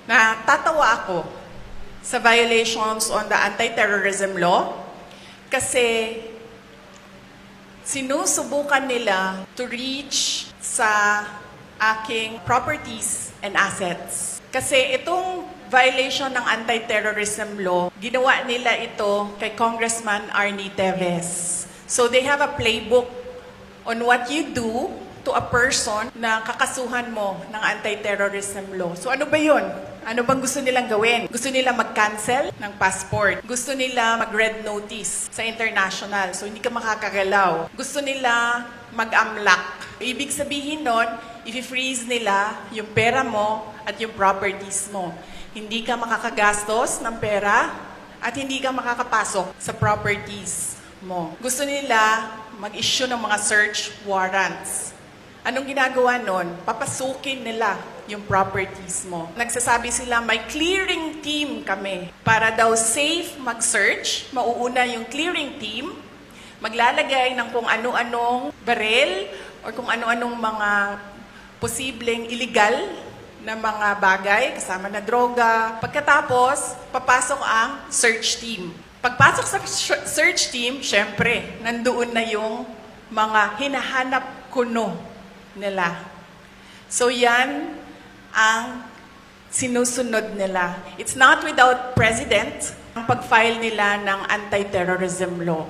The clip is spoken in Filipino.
Natatawa ako sa violations on the anti-terrorism law kasi sinusubukan nila to reach sa aking properties and assets. Kasi itong violation ng anti-terrorism law, ginawa nila ito kay Congressman Arnie Teves. So they have a playbook on what you do to a person na kakasuhan mo ng anti-terrorism law. So ano ba yun? Ano bang gusto nilang gawin? Gusto nila mag-cancel ng passport. Gusto nila mag-red notice sa international. So hindi ka makakagalaw. Gusto nila mag-amlak. Ibig sabihin nun, i-freeze nila yung pera mo at yung properties mo. Hindi ka makakagastos ng pera at hindi ka makakapasok sa properties mo. Gusto nila mag-issue ng mga search warrants. Anong ginagawa nun? Papasukin nila yung properties mo. Nagsasabi sila, may clearing team kami. Para daw safe mag-search, mauuna yung clearing team, maglalagay ng kung ano-anong baril or kung ano-anong mga posibleng illegal na mga bagay, kasama na droga. Pagkatapos, papasok ang search team. Pagpasok sa search team, syempre, nandoon na yung mga hinahanap kuno nila. So yan ang sinusunod nila. It's not without precedent ang pag-file nila ng anti-terrorism law.